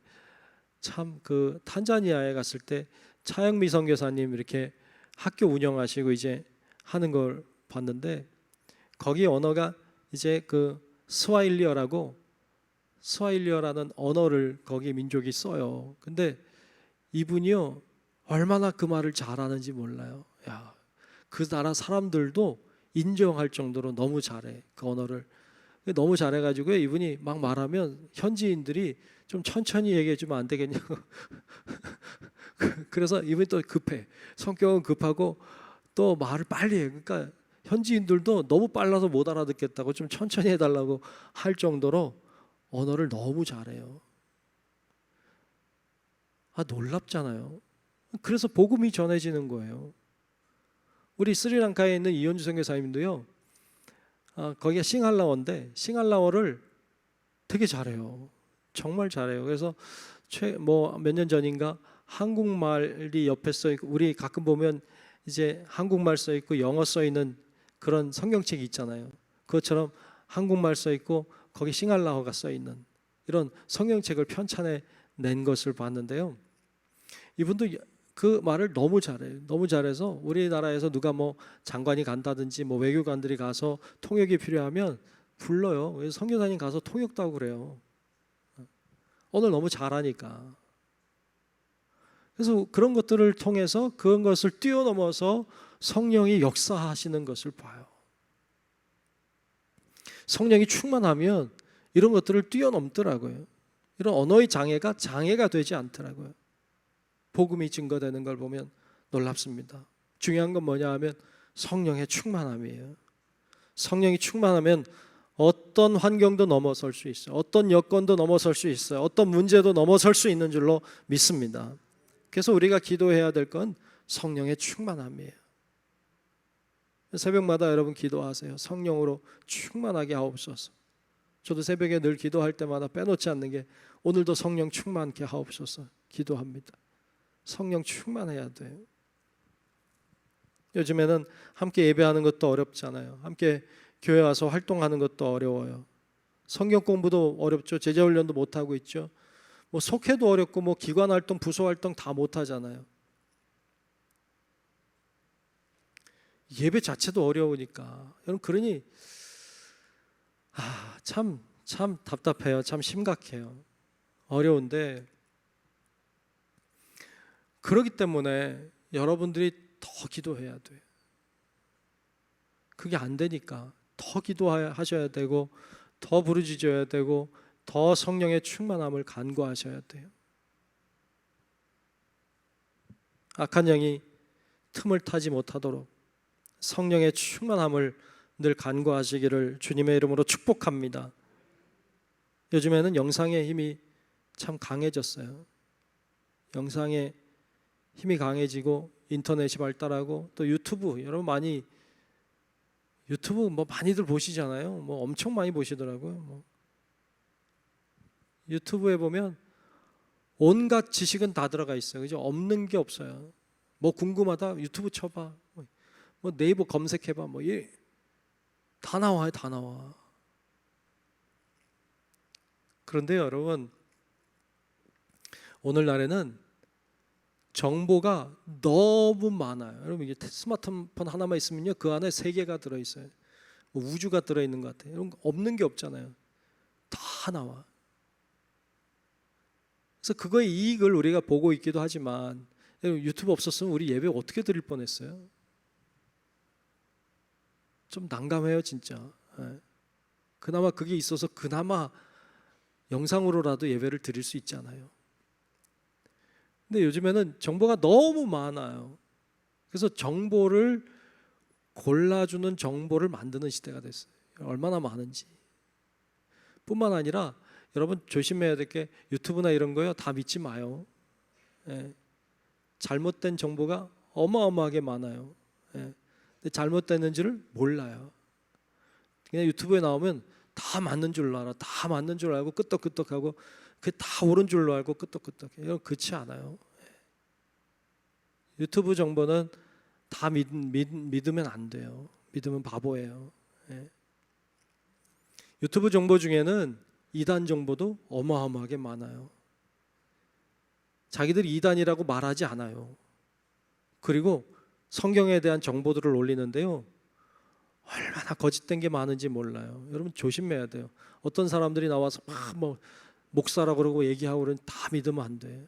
참 그 탄자니아에 갔을 때 차영미 선교사님 이렇게 학교 운영하시고 이제 하는 걸 봤는데 거기 언어가 이제 그 스와힐리어라는 언어를 거기 민족이 써요. 근데 이분이요 얼마나 그 말을 잘하는지 몰라요. 야, 그 나라 사람들도 인정할 정도로 너무 잘해 그 언어를. 너무 잘해가지고 이분이 막 말하면 현지인들이 좀 천천히 얘기해 주면 안 되겠냐고. 그래서 이분이 또 급해. 성격은 급하고 또 말을 빨리 해. 그러니까 현지인들도 너무 빨라서 못 알아듣겠다고 좀 천천히 해달라고 할 정도로 언어를 너무 잘해요. 놀랍잖아요. 그래서 복음이 전해지는 거예요. 우리 스리랑카에 있는 이현주 선교사님도요. 거기가 싱할라어인데 싱할라어를 되게 잘해요. 정말 잘해요. 그래서 몇 년 전인가 한국말이 옆에 써 있고 우리 가끔 보면 이제 한국말 써 있고 영어 써 있는 그런 성경책이 있잖아요. 그것처럼 한국말 써 있고 거기 싱할라어가 써 있는 이런 성경책을 편찬해 낸 것을 봤는데요. 이분도 그 말을 너무 잘해요. 너무 잘해서 우리나라에서 누가 뭐 장관이 간다든지 뭐 외교관들이 가서 통역이 필요하면 불러요. 그래서 선교사님 가서 통역도 하고 그래요. 오늘 너무 잘하니까. 그래서 그런 것들을 통해서 그런 것을 뛰어넘어서 성령이 역사하시는 것을 봐요. 성령이 충만하면 이런 것들을 뛰어넘더라고요. 이런 언어의 장애가 되지 않더라고요. 복음이 증거되는 걸 보면 놀랍습니다. 중요한 건 뭐냐 하면 성령의 충만함이에요. 성령이 충만하면 어떤 환경도 넘어설 수 있어요. 어떤 여건도 넘어설 수 있어요. 어떤 문제도 넘어설 수 있는 줄로 믿습니다. 그래서 우리가 기도해야 될 건 성령의 충만함이에요. 새벽마다 여러분 기도하세요. 성령으로 충만하게 하옵소서. 저도 새벽에 늘 기도할 때마다 빼놓지 않는 게 오늘도 성령 충만케 하옵소서 기도합니다. 성령 충만해야 돼요. 요즘에는 함께 예배하는 것도 어렵잖아요. 함께 교회 와서 활동하는 것도 어려워요. 성경 공부도 어렵죠. 제자 훈련도 못 하고 있죠. 뭐 속회도 어렵고 뭐 기관 활동, 부서 활동 다 못 하잖아요. 예배 자체도 어려우니까. 여러분 그러니 참 답답해요. 참 심각해요. 어려운데 그렇기 때문에 여러분들이 더 기도해야 돼요. 그게 안 되니까 더 기도하셔야 되고 더 부르짖어야 되고 더 성령의 충만함을 간구하셔야 돼요. 악한 영이 틈을 타지 못하도록 성령의 충만함을 늘 간구하시기를 주님의 이름으로 축복합니다. 요즘에는 영상의 힘이 참 강해졌어요. 영상의 힘이 강해지고 인터넷이 발달하고 또 유튜브, 여러분 많이 유튜브 뭐 많이들 보시잖아요. 뭐 엄청 많이 보시더라고요. 뭐 유튜브에 보면 온갖 지식은 다 들어가 있어요. 그죠? 없는 게 없어요. 뭐 궁금하다 유튜브 쳐봐. 뭐 네이버 검색해봐. 뭐 다 나와요, 다 나와. 그런데 여러분 오늘날에는 정보가 너무 많아요. 여러분 이게 스마트폰 하나만 있으면요 그 안에 세계가 들어있어요. 뭐 우주가 들어있는 것 같아요. 이런 거 없는 게 없잖아요. 다 나와. 그래서 그거의 이익을 우리가 보고 있기도 하지만 유튜브 없었으면 우리 예배 어떻게 드릴 뻔했어요? 좀 난감해요 진짜. 그나마 그게 있어서 그나마 영상으로라도 예배를 드릴 수 있잖아요. 근데 요즘에는 정보가 너무 많아요. 그래서 정보를 골라주는 정보를 만드는 시대가 됐어요. 얼마나 많은지. 뿐만 아니라 여러분 조심해야 될 게 유튜브나 이런 거요 다 믿지 마요. 잘못된 정보가 어마어마하게 많아요. 근데 잘못됐는지를 몰라요. 그냥 유튜브에 나오면 다 맞는 줄로 알아. 다 맞는 줄 알고 끄떡끄떡하고 그게 다 옳은 줄로 알고 끄떡끄떡해. 이건 그렇지 않아요. 유튜브 정보는 다 믿으면 안 돼요. 믿으면 바보예요. 유튜브 정보 중에는 이단 정보도 어마어마하게 많아요. 자기들이 이단이라고 말하지 않아요. 그리고 성경에 대한 정보들을 올리는데요 얼마나 거짓된 게 많은지 몰라요. 여러분 조심해야 돼요. 어떤 사람들이 나와서 막 뭐 목사라고 그러고 얘기하고 그러면 다 믿으면 안 돼.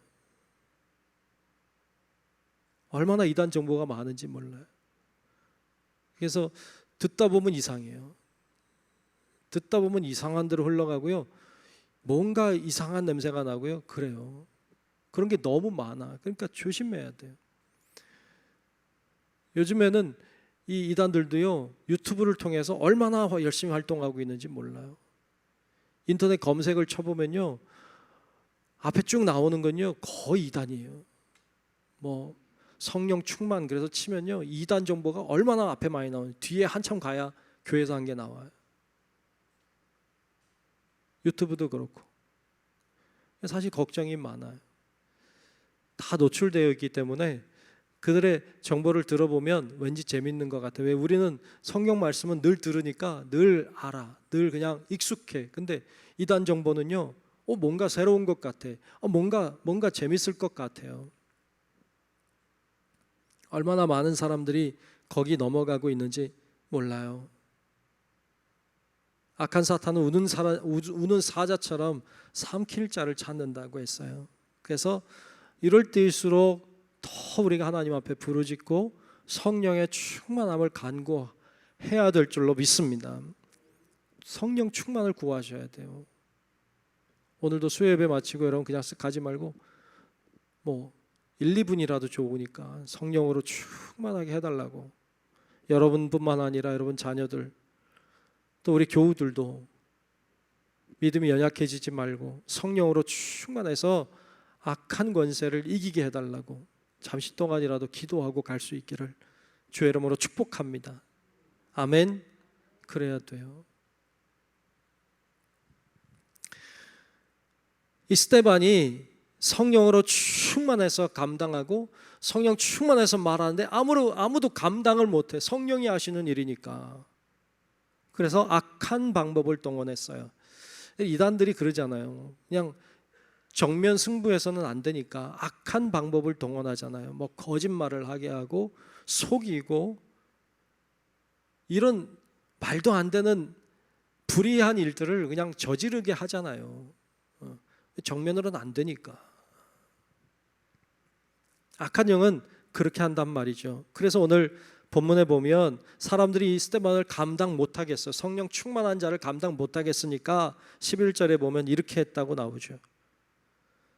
얼마나 이단 정보가 많은지 몰라요. 그래서 듣다 보면 이상해요. 듣다 보면 이상한 대로 흘러가고요. 뭔가 이상한 냄새가 나고요. 그래요. 그런 게 너무 많아. 그러니까 조심해야 돼요. 요즘에는 이 이단들도요 유튜브를 통해서 얼마나 열심히 활동하고 있는지 몰라요. 인터넷 검색을 쳐보면요 앞에 쭉 나오는 건요 거의 이단이에요. 뭐 성령 충만 그래서 치면요 이단 정보가 얼마나 앞에 많이 나오는, 뒤에 한참 가야 교회에서 한 게 나와요. 유튜브도 그렇고. 사실 걱정이 많아요. 다 노출되어 있기 때문에 그들의 정보를 들어보면 왠지 재밌는 것 같아요. 왜? 우리는 성경 말씀은 늘 들으니까 늘 알아, 늘 그냥 익숙해. 근데 이단 정보는요 뭔가 새로운 것 같아. 뭔가 재밌을 것 같아요. 얼마나 많은 사람들이 거기 넘어가고 있는지 몰라요. 악한 사탄은 우는 사자처럼 삼킬 자를 찾는다고 했어요. 그래서 이럴 때일수록 더 우리가 하나님 앞에 부르짖고 성령의 충만함을 간구해야 될 줄로 믿습니다. 성령 충만을 구하셔야 돼요. 오늘도 수요예배 마치고 여러분 그냥 쓱 가지 말고 뭐 1, 2분이라도 좋으니까 성령으로 충만하게 해달라고. 여러분뿐만 아니라 여러분 자녀들 또 우리 교우들도 믿음이 연약해지지 말고 성령으로 충만해서 악한 권세를 이기게 해달라고 잠시 동안이라도 기도하고 갈 수 있기를 주의 이름으로 축복합니다. 아멘. 그래야 돼요. 이 스데반이 성령으로 충만해서 감당하고 성령 충만해서 말하는데 아무도 감당을 못해. 성령이 하시는 일이니까. 그래서 악한 방법을 동원했어요. 이단들이 그러잖아요. 그냥 정면 승부해서는 안 되니까 악한 방법을 동원하잖아요. 뭐 거짓말을 하게 하고 속이고 이런 말도 안 되는 불의한 일들을 그냥 저지르게 하잖아요. 정면으로는 안 되니까. 악한 영은 그렇게 한단 말이죠. 그래서 오늘 본문에 보면 사람들이 이 스데반을 감당 못하겠어요. 성령 충만한 자를 감당 못하겠으니까 11절에 보면 이렇게 했다고 나오죠.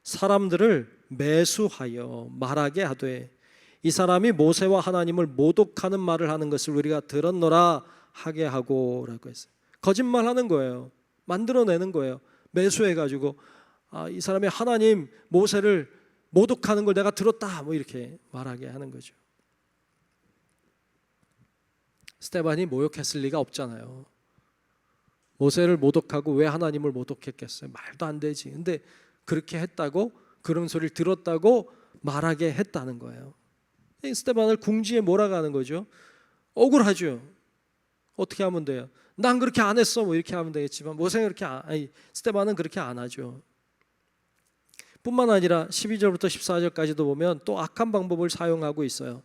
사람들을 매수하여 말하게 하되 이 사람이 모세와 하나님을 모독하는 말을 하는 것을 우리가 들었노라 하게 하고 라고 했어요. 거짓말하는 거예요. 만들어내는 거예요. 매수해가지고 이 사람이 하나님 모세를 모독하는 걸 내가 들었다 뭐 이렇게 말하게 하는 거죠. 스데반이 모욕했을 리가 없잖아요. 모세를 모독하고 왜 하나님을 모독했겠어요? 말도 안 되지. 근데 그렇게 했다고 그런 소리를 들었다고 말하게 했다는 거예요. 스데반을 궁지에 몰아가는 거죠. 억울하죠. 어떻게 하면 돼요? 난 그렇게 안 했어 뭐 이렇게 하면 되겠지만 스데반은 그렇게 안 하죠. 뿐만 아니라 12절부터 14절까지도 보면 또 악한 방법을 사용하고 있어요.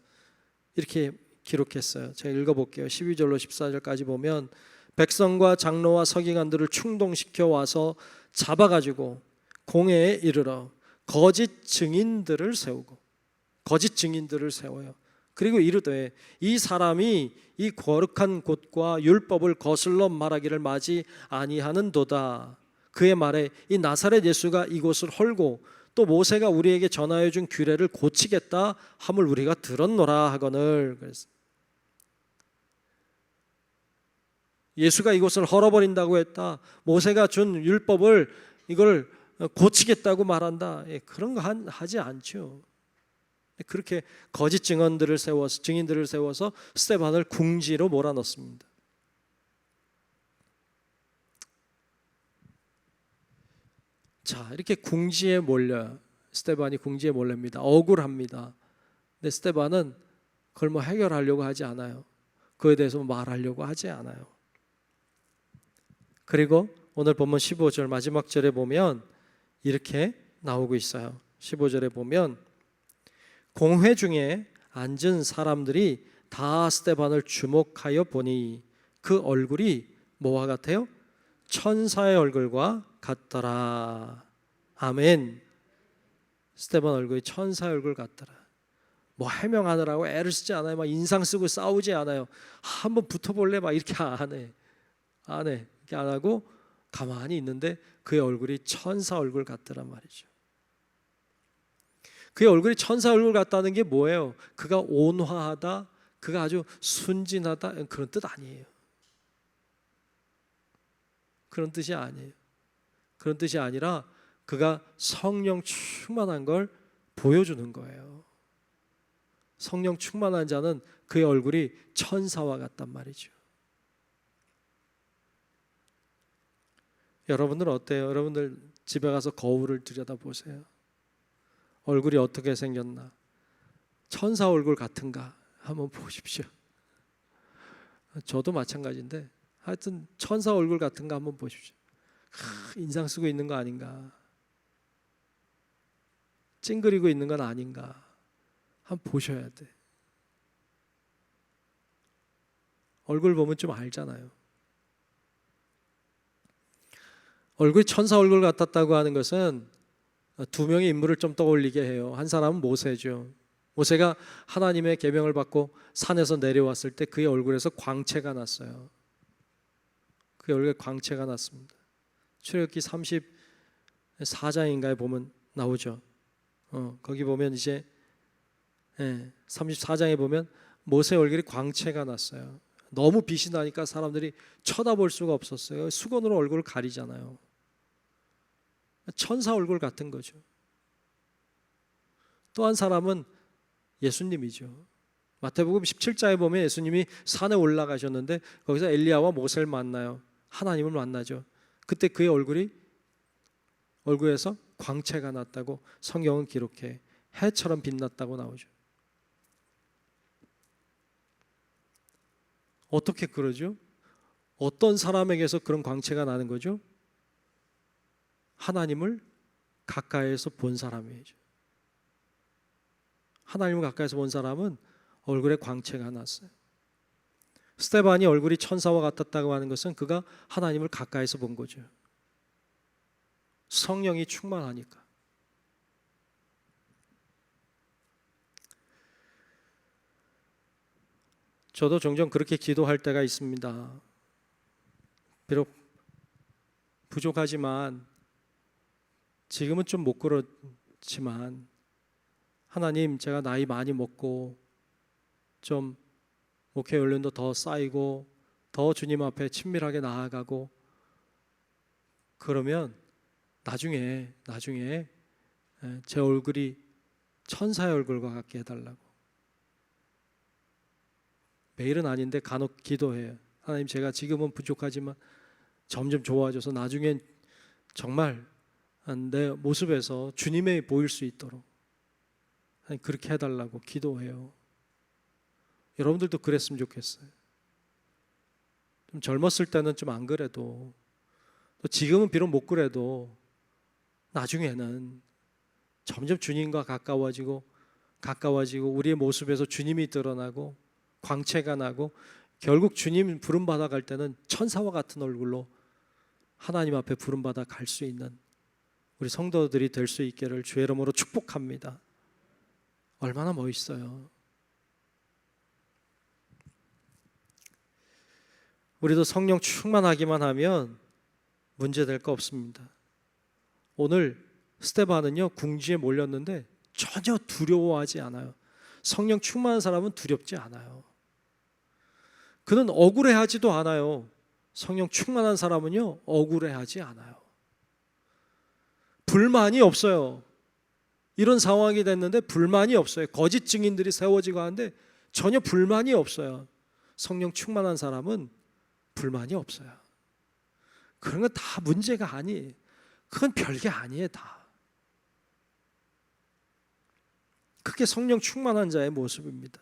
이렇게 기록했어요. 제가 읽어볼게요. 12절로 14절까지 보면 백성과 장로와 서기관들을 충동시켜 와서 잡아가지고 공회에 이르러 거짓 증인들을 세우고 거짓 증인들을 세워요. 그리고 이르되 이 사람이 이 거룩한 곳과 율법을 거슬러 말하기를 마지 아니하는도다. 그의 말에 이 나사렛 예수가 이곳을 헐고 또 모세가 우리에게 전하여 준 규례를 고치겠다 함을 우리가 들었노라 하거늘. 그래서 예수가 이곳을 헐어버린다고 했다. 모세가 준 율법을 이걸 고치겠다고 말한다. 그런 거 하지 않죠. 그렇게 거짓 증인들을 세워서 스데반을 궁지로 몰아넣습니다. 자, 이렇게 궁지에 몰려 스데반이 궁지에 몰립니다. 억울합니다. 근데 스데반은 그걸 뭐 해결하려고 하지 않아요. 그에 대해서 말하려고 하지 않아요. 그리고 오늘 본문 15절 마지막 절에 보면 이렇게 나오고 있어요. 15절에 보면 공회 중에 앉은 사람들이 다 스데반을 주목하여 보니 그 얼굴이 뭐와 같아요? 천사의 얼굴과 같더라. 아멘. 스데반 얼굴이 천사의 얼굴 같더라. 뭐 해명하느라고 애를 쓰지 않아요. 막 인상 쓰고 싸우지 않아요. 한번 붙어볼래? 막 이렇게 안 해. 이렇게 안 하고 가만히 있는데 그의 얼굴이 천사 얼굴 같더란 말이죠. 그의 얼굴이 천사 얼굴 같다는 게 뭐예요? 그가 온화하다, 그가 아주 순진하다 그런 뜻 아니에요. 그런 뜻이 아니에요. 그런 뜻이 아니라 그가 성령 충만한 걸 보여주는 거예요. 성령 충만한 자는 그의 얼굴이 천사와 같단 말이죠. 여러분들은 어때요? 여러분들 집에 가서 거울을 들여다보세요. 얼굴이 어떻게 생겼나? 천사 얼굴 같은가? 한번 보십시오. 저도 마찬가지인데 하여튼 천사 얼굴 같은가 한번 보십시오. 인상 쓰고 있는 거 아닌가? 찡그리고 있는 건 아닌가? 한번 보셔야 돼. 얼굴 보면 좀 알잖아요. 얼굴이 천사 얼굴 같았다고 하는 것은 두 명의 인물을 좀 떠올리게 해요. 한 사람은 모세죠. 모세가 하나님의 계명을 받고 산에서 내려왔을 때 그의 얼굴에서 광채가 났어요. 그의 얼굴에 광채가 났습니다. 출애굽기 34장인가에 보면 나오죠. 거기 보면 이제 34장에 보면 모세 얼굴에 광채가 났어요. 너무 빛이 나니까 사람들이 쳐다볼 수가 없었어요. 수건으로 얼굴을 가리잖아요. 천사 얼굴 같은 거죠. 또 한 사람은 예수님이죠. 마태복음 17장에 보면 예수님이 산에 올라가셨는데 거기서 엘리야와 모세를 만나요. 하나님을 만나죠. 그때 그의 얼굴에서 광채가 났다고 성경은 기록해. 해처럼 빛났다고 나오죠. 어떻게 그러죠? 어떤 사람에게서 그런 광채가 나는 거죠? 하나님을 가까이에서 본 사람이죠. 하나님을 가까이에서 본 사람은 얼굴에 광채가 났어요. 스데반이 얼굴이 천사와 같았다고 하는 것은 그가 하나님을 가까이에서 본 거죠. 성령이 충만하니까. 저도 종종 그렇게 기도할 때가 있습니다. 비록 부족하지만 지금은 좀 못 그렇지만 하나님, 제가 나이 많이 먹고 좀 목회 연륜도 더 쌓이고 더 주님 앞에 친밀하게 나아가고 그러면 나중에 제 얼굴이 천사의 얼굴과 같게 해달라고. 매일은 아닌데 간혹 기도해요. 하나님, 제가 지금은 부족하지만 점점 좋아져서 나중엔 정말 내 모습에서 주님의 보일 수 있도록 그렇게 해달라고 기도해요. 여러분들도 그랬으면 좋겠어요. 좀 젊었을 때는 좀 안 그래도, 또 지금은 비록 못 그래도 나중에는 점점 주님과 가까워지고 우리의 모습에서 주님이 드러나고 광채가 나고 결국 주님 부름받아 갈 때는 천사와 같은 얼굴로 하나님 앞에 부름받아 갈 수 있는 우리 성도들이 될 수 있기를 주의 이름으로 축복합니다. 얼마나 멋있어요. 우리도 성령 충만하기만 하면 문제될 거 없습니다. 오늘 스데반은요, 궁지에 몰렸는데 전혀 두려워하지 않아요. 성령 충만한 사람은 두렵지 않아요. 그는 억울해하지도 않아요. 성령 충만한 사람은요, 억울해하지 않아요. 불만이 없어요. 이런 상황이 됐는데 불만이 없어요. 거짓 증인들이 세워지고 하는데 전혀 불만이 없어요. 성령 충만한 사람은 불만이 없어요. 그런 건 다 문제가 아니에요. 그건 별게 아니에요. 다. 그게 성령 충만한 자의 모습입니다.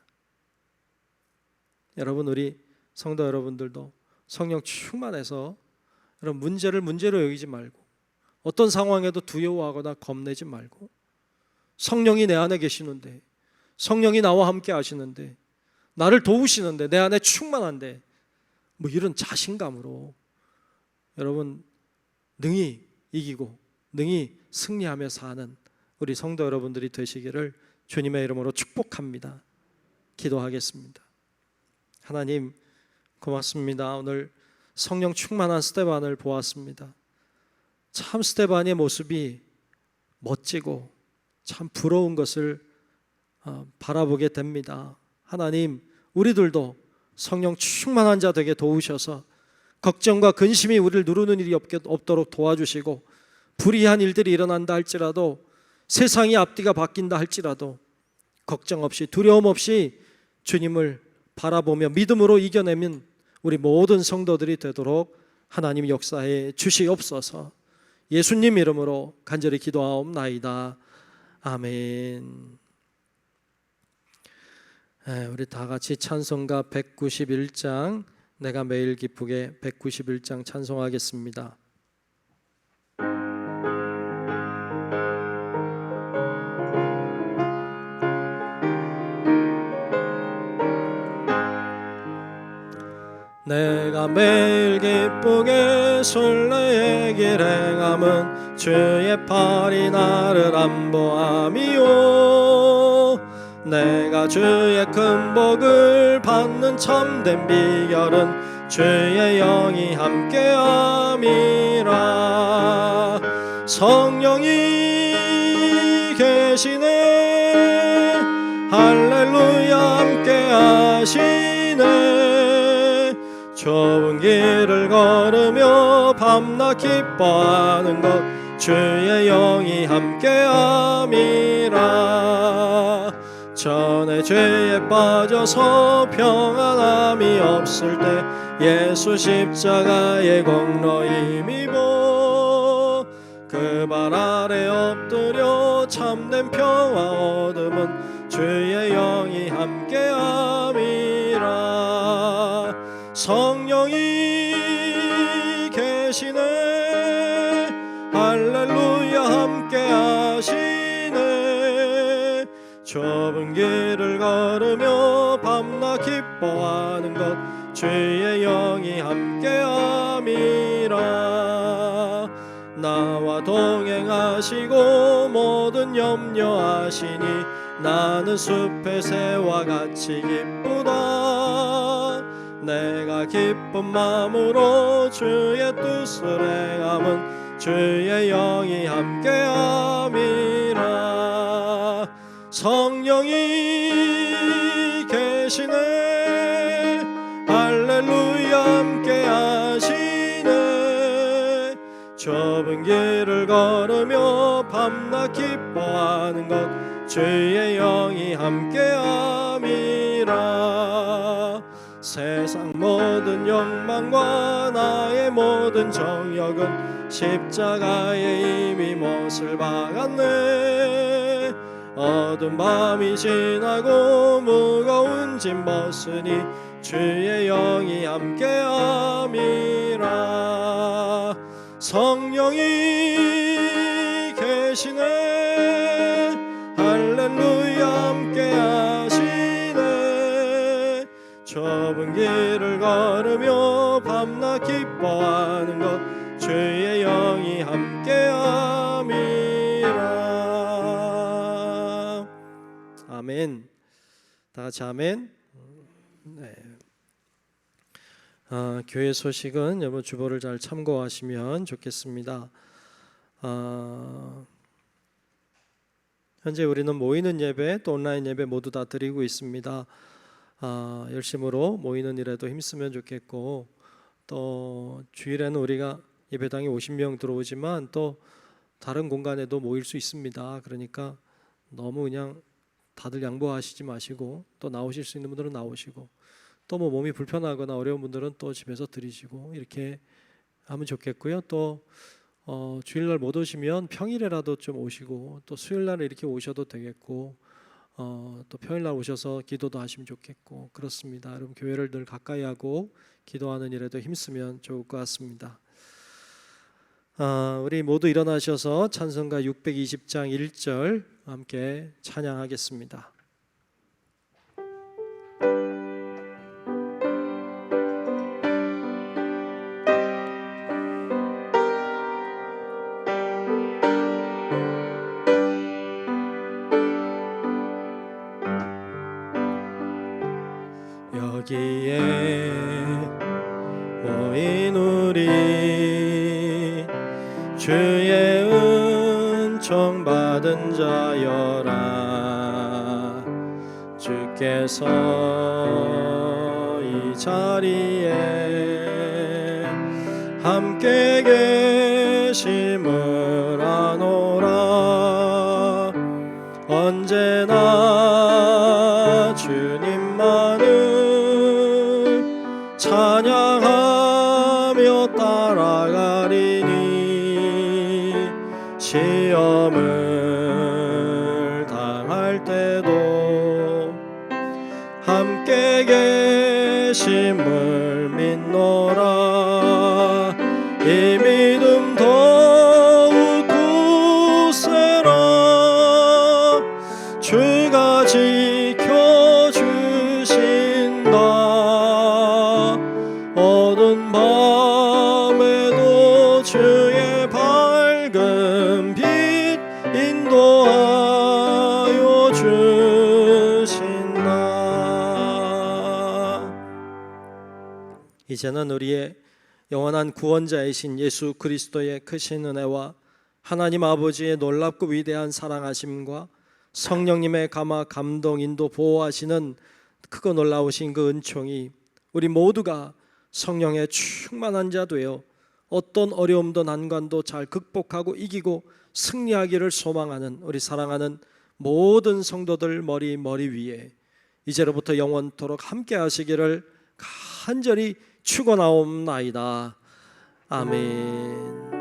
여러분, 우리 성도 여러분들도 성령 충만해서 여러분 문제를 문제로 여기지 말고 어떤 상황에도 두려워하거나 겁내지 말고 성령이 내 안에 계시는데, 성령이 나와 함께 하시는데, 나를 도우시는데, 내 안에 충만한데, 뭐 이런 자신감으로 여러분 능히 이기고 능히 승리하며 사는 우리 성도 여러분들이 되시기를 주님의 이름으로 축복합니다. 기도하겠습니다. 하나님, 고맙습니다. 오늘 성령 충만한 스데반을 보았습니다. 참 스데반의 모습이 멋지고 참 부러운 것을 바라보게 됩니다. 하나님, 우리들도 성령 충만한 자 되게 도우셔서 걱정과 근심이 우리를 누르는 일이 없도록 도와주시고, 불의한 일들이 일어난다 할지라도, 세상이 앞뒤가 바뀐다 할지라도 걱정 없이 두려움 없이 주님을 바라보며 믿음으로 이겨내면 우리 모든 성도들이 되도록 하나님 역사해 주시옵소서. 예수님 이름으로 간절히 기도하옵나이다. 아멘. 우리 다 같이 찬송가 191장, 내가 매일 기쁘게 191장 찬송하겠습니다. 내가 매일 기쁘게 순례의 길 행함은 주의 팔이 나를 안보함이요 내가 주의 큰 복을 받는 참된 비결은 주의 영이 함께함이라 성령이 계시네 할렐루야 함께하시네 좁은 길을 걸으며 밤낮 기뻐하는 것 주의 영이 함께함이라 전에 죄에 빠져서 평안함이 없을 때 예수 십자가의 공로 힘입어 그 발 아래 엎드려 참된 평화 얻음은 주의 영이 함께함이라 성령이 계시네 할렐루야 함께하시네 좁은 길을 걸으며 밤낮 기뻐하는 것 주의 영이 함께함이라 나와 동행하시고 모든 염려하시니 나는 숲의 새와 같이 기쁘다 내가 기쁜 마음으로 주의 뜻을 행함은 주의 영이 함께함이라 성령이 계시네 할렐루야 함께하시네 좁은 길을 걸으며 밤낮 기뻐하는 것 주의 영이 함께함이라 세상 모든 욕망과 나의 모든 정욕은 십자가에 이미 못을 박았네 어두운 밤이 지나고 무거운 짐 벗으니 주의 영이 함께함이라 성령이 계시네 할렐루야 함께하시네 좁은 길을 걸으며 밤낮 기뻐하는 것 주의 영이 함께함이라 아멘 다 같이 아멘 네. 교회 소식은 여러분 주보를 잘 참고하시면 좋겠습니다. 현재 우리는 모이는 예배 또 온라인 예배 모두 다 드리고 있습니다. 열심으로 모이는 일에도 힘쓰면 좋겠고 또 주일에는 우리가 예배당에 50명 들어오지만 또 다른 공간에도 모일 수 있습니다. 그러니까 너무 그냥 다들 양보하시지 마시고 또 나오실 수 있는 분들은 나오시고 또 뭐 몸이 불편하거나 어려운 분들은 또 집에서 드리시고 이렇게 하면 좋겠고요. 또 주일날 못 오시면 평일에라도 좀 오시고 또 수요일날 이렇게 오셔도 되겠고 또 평일날 오셔서 기도도 하시면 좋겠고 그렇습니다. 여러분 교회를 늘 가까이 하고 기도하는 일에도 힘쓰면 좋을 것 같습니다. 우리 모두 일어나셔서 찬송가 620장 1절 함께 찬양하겠습니다. 여기에 모인 우리 주의 은총 받은 자여라 주께서 이 자리에 함께 계심을 아노라 언제나 주님만을 찬양하며 따라가리니 시험을 당할 때도 함께 계심을 믿노라 이 믿음 더욱 굳세라 주가 지켜주신다 어두운 밤에도 주의 밝은 인도하여 주신다. 이제는 우리의 영원한 구원자이신 예수 그리스도의 크신 은혜와 하나님 아버지의 놀랍고 위대한 사랑하심과 성령님의 감화 감동 인도 보호하시는 크고 놀라우신 그 은총이 우리 모두가 성령의 충만한 자 되어 어떤 어려움도 난관도 잘 극복하고 이기고 승리하기를 소망하는 우리 사랑하는 모든 성도들 머리 위에 이제로부터 영원토록 함께 하시기를 간절히 축원하옵나이다. 아멘.